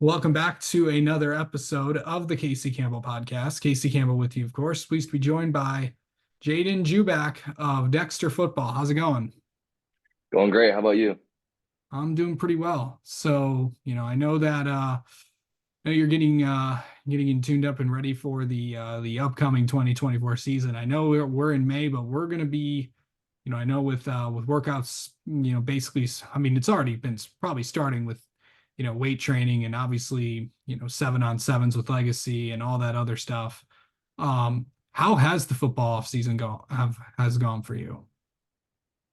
Welcome back to another episode of the Casey Campbell podcast. Casey Campbell with you, of course. Pleased to be joined by Jaiden Juback of Dexter Football. How's it going? Going great. How about you? I'm doing pretty well. I know that know you're getting tuned up and ready for the upcoming 2024 season. I know we're in May, but we're gonna be, I know with workouts, basically, I mean, it's already been probably starting with, weight training and obviously, 7-on-7s with Legacy and all that other stuff. How has the football off season has gone for you?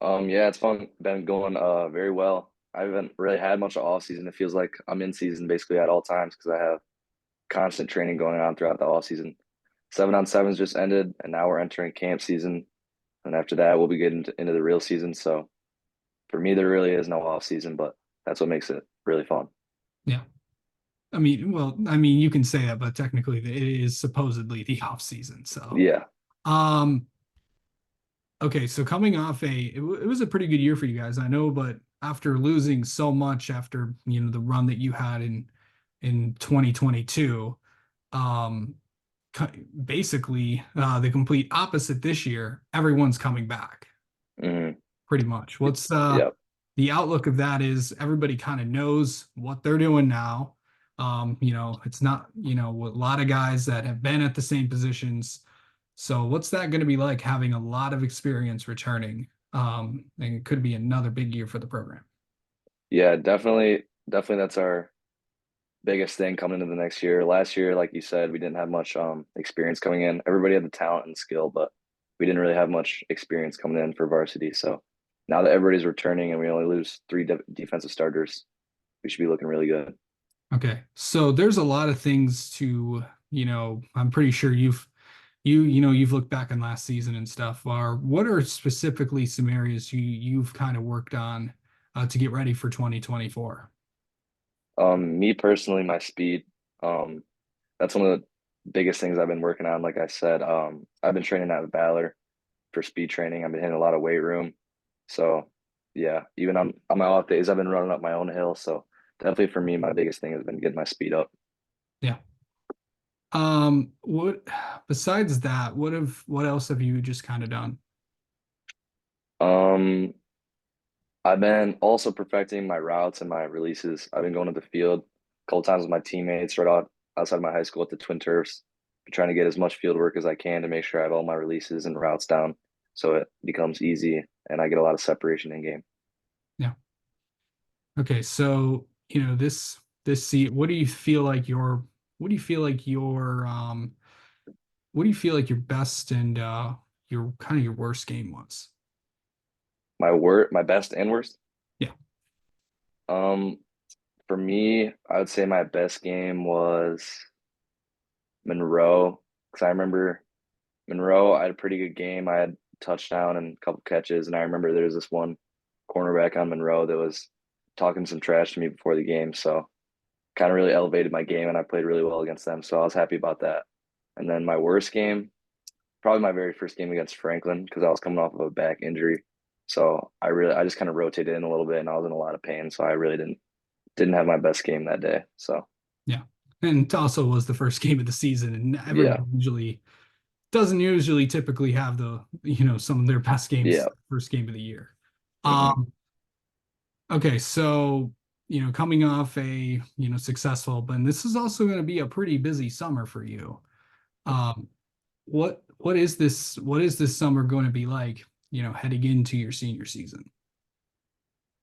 Yeah, it's fun. Been going very well. I haven't really had much of off season. It feels like I'm in season basically at all times because I have constant training going on throughout the off season. 7-on-7s just ended, and now we're entering camp season. And after that, we'll be getting into the real season. So for me, there really is no off season, but that's what makes it really fun. Yeah. I mean, you can say that, but technically it is supposedly the off season. Yeah. Um, okay, so coming off it was a pretty good year for you guys, I know, but after losing so much after, the run that you had in 2022, um, basically the complete opposite this year, everyone's coming back hmm pretty much. What's Yep. the outlook of that is everybody kind of knows what they're doing now. It's not, a lot of guys that have been at the same positions. So what's that going to be like having a lot of experience returning? And it could be another big year for the program. Yeah, definitely that's our biggest thing coming into the next year. Last year, like you said, we didn't have much experience coming in. Everybody had the talent and skill, but we didn't really have much experience coming in for varsity. So now that everybody's returning and we only lose three defensive starters, we should be looking really good. Okay. So there's a lot of things to, I'm pretty sure you've looked back on last season and stuff. What are specifically some areas you've kind of worked on to get ready for 2024? Me personally, my speed, um, that's one of the biggest things I've been working on. Like I said, I've been training at Valor for speed training. I've been hitting a lot of weight room. So yeah, even on my off days, I've been running up my own hill. So definitely for me, my biggest thing has been getting my speed up. Yeah. What besides that, what else have you just kind of done? Um, I've been also perfecting my routes and my releases. I've been going to the field a couple times with my teammates right outside my high school at the Twin Turfs, trying to get as much field work as I can to make sure I have all my releases and routes down so it becomes easy and I get a lot of separation in game. Yeah. Okay, so this see what do you feel like your best and your kind of your worst game was? My best and worst. Yeah. Um, for me, I would say my best game was Monroe because I remember Monroe. I had a pretty good game. I had a touchdown and a couple catches, and I remember there was this one cornerback on Monroe that was talking some trash to me before the game. So kind of really elevated my game, and I played really well against them. So I was happy about that. And then my worst game, probably my very first game against Franklin because I was coming off of a back injury. So I just kind of rotated in a little bit, and I was in a lot of pain. So I really didn't have my best game that day. So Yeah. And it also was the first game of the season, and yeah, everyone usually doesn't usually typically have some of their best games yeah. first game of the year. hmm Um, okay, so coming off successful, but this is also going to be a pretty busy summer for you. Um, what is this summer going to be like, heading into your senior season?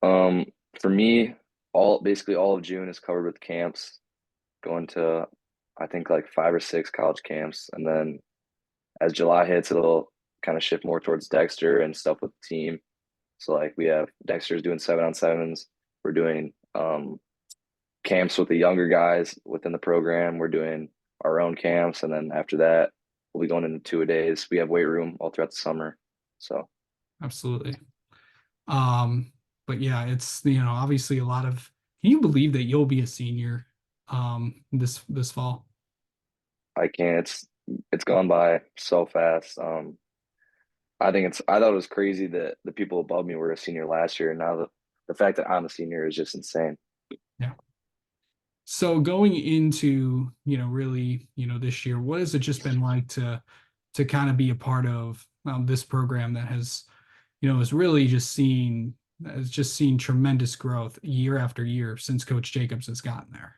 Um, for me, all basically all of June is covered with camps, going to I think like five or six college camps, and then as July hits, it'll kind of shift more towards Dexter and stuff with the team. So like we have Dexter's doing 7-on-7s. We're doing camps with the younger guys within the program. We're doing our own camps, and then after that, we'll be going into two a days. We have weight room all throughout the summer. So Absolutely. Um, but yeah, it's obviously a lot of. Can you believe that you'll be a senior this fall? I can't. It's gone by so fast. I thought it was crazy that the people above me were a senior last year, and now the fact that I'm a senior is just insane. Yeah. So going into, really, this year, what has it just been like to kind of be a part of this program that has, has really just seen tremendous growth year after year since Coach Jacobs has gotten there.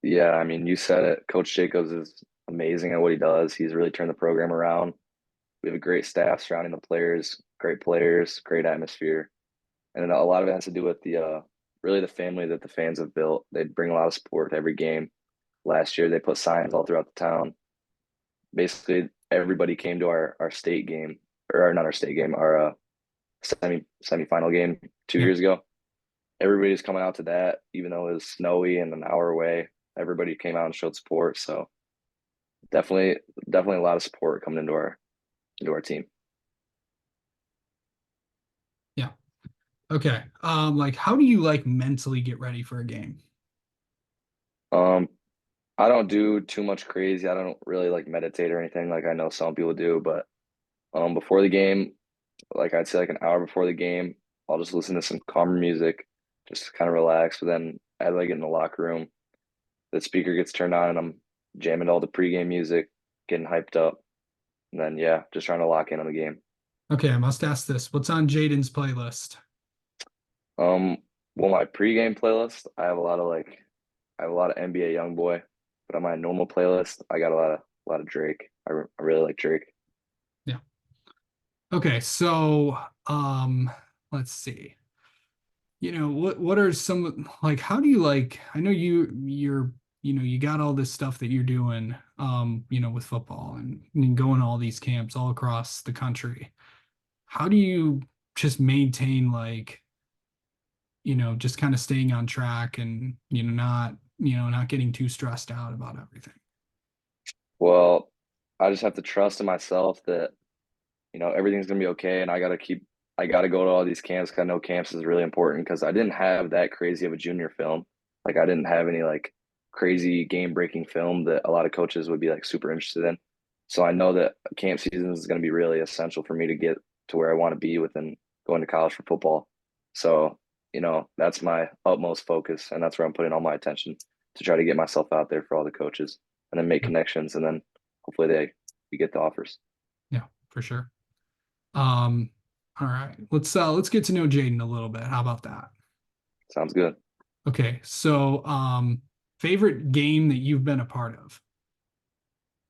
Yeah, I mean, you said it. Coach Jacobs is amazing at what he does. He's really turned the program around. We have a great staff surrounding the players, great atmosphere. And a lot of it has to do with the really the family that the fans have built. They bring a lot of support to every game. Last year, they put signs all throughout the town. Basically, everybody came to our state game, or not our state game, our semifinal game two Yeah. years ago. Everybody's coming out to that, even though it was snowy and an hour away. Everybody came out and showed support. So definitely, definitely a lot of support coming into our team. Yeah. Okay. Like how do you like mentally get ready for a game? Um, I don't do too much crazy. I don't really like meditate or anything like I know some people do, but before the game, like I'd say like an hour before the game, I'll just listen to some calmer music, just kind of relax. But then as I get in the locker room, the speaker gets turned on and I'm jamming to all the pregame music, getting hyped up, and then yeah, just trying to lock in on the game. Okay, I must ask this. What's on Jaden's playlist? Um, well, my pregame playlist, I have a lot of NBA YoungBoy, but on my normal playlist, I got a lot of Drake. I really like Drake. Yeah. Okay, so let's see. What are some like how do you like I know you got all this stuff that you're doing with football and going to all these camps all across the country. How do you just maintain like, just kind of staying on track and not getting too stressed out about everything? Well, I just have to trust in myself that everything's gonna be okay, and I gotta go to all these camps 'cause I know camps is really important because I didn't have that crazy of a junior film. Like I didn't have any like crazy game breaking film that a lot of coaches would be like super interested in. So I know that camp season is gonna be really essential for me to get to where I want to be within going to college for football. So, that's my utmost focus, and that's where I'm putting all my attention to try to get myself out there for all the coaches and then make Yeah, connections and then hopefully we get the offers. yeah, for sure. Um, all right. Let's get to know Jaden a little bit. How about that? Sounds good. Okay, so favorite game that you've been a part of?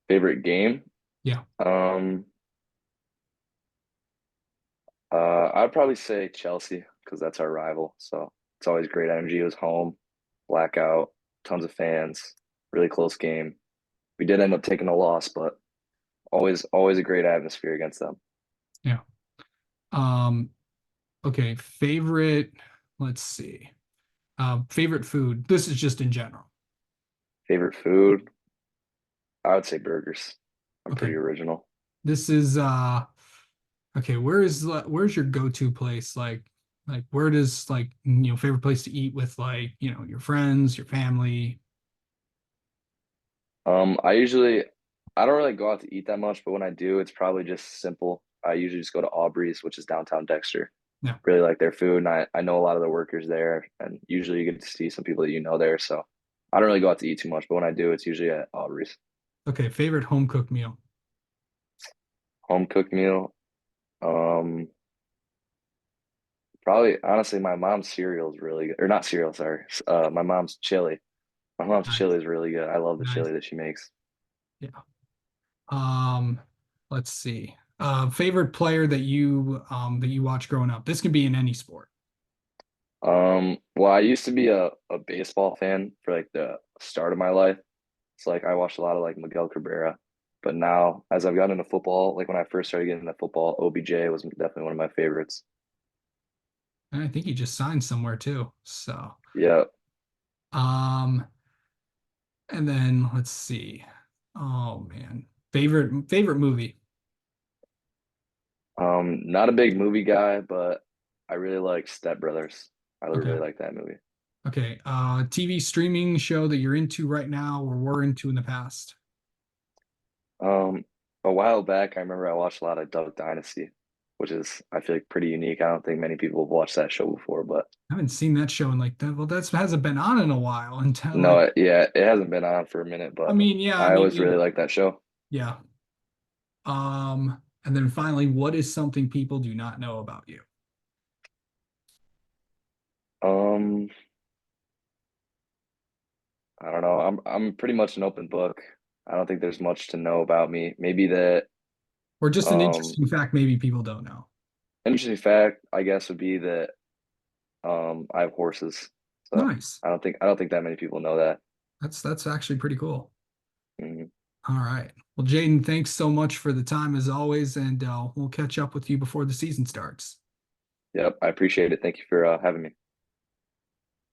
Favorite game? Yeah. Um, I'd probably say Chelsea because that's our rival. So it's always great energy. It was home, blackout, tons of fans, really close game. We did end up taking a loss, but always a great atmosphere against them. Yeah. Um, okay, favorite, let's see. Favorite food. This is just in general. Favorite food? I would say burgers. I'm Okay. pretty original. This is okay, where's your go-to place? Like where does like favorite place to eat with like, your friends, your family? I don't really go out to eat that much, but when I do, it's probably just simple. I usually just go to Aubrey's, which is downtown Dexter. Yeah. Really like their food, and I know a lot of the workers there, and usually you get to see some people that you know there. So I don't really go out to eat too much, but when I do, it's usually at Aubrey's. Okay, favorite home cooked meal. Home cooked meal. Um, Probably honestly, my mom's cereal is really good, or not cereal, sorry. My mom's chili. My mom's Nice. chili is really good. I love the Nice. chili that she makes. Yeah. Um, let's see. Favorite player that you watch growing up. This can be in any sport. Well, I used to be a baseball fan for like the start of my life. So like I watched a lot of like Miguel Cabrera, but now as I've gotten into football, like when I first started getting into football, OBJ was definitely one of my favorites. And I think he just signed somewhere too. So, Yeah. um, and then let's see. Oh man. Favorite movie. Not a big movie guy, but I really like Step Brothers. I Okay. really like that movie. Okay. TV streaming show that you're into right now or were into in the past. Um, a while back, I remember I watched a lot of Duck Dynasty. which is I feel like pretty unique. I don't think many people have watched that show before, but I haven't seen that show in like that. Well, that's hasn't been on in a while until no, like, yeah, it hasn't been on for a minute, I but mean, yeah, I I always really mean, liked that show. yeah. And then finally, what is something people do not know about you? Um, I don't know. I'm pretty much an open book. I don't think there's much to know about me. Maybe that Or just an um interesting fact maybe people don't know. interesting fact, I guess, would be that I have horses. So Nice. I don't think that many people know that. That's actually pretty cool. Mhm. All right. Well, Jaden, thanks so much for the time as always, and we'll catch up with you before the season starts. Yep, I appreciate it. Thank you for having me.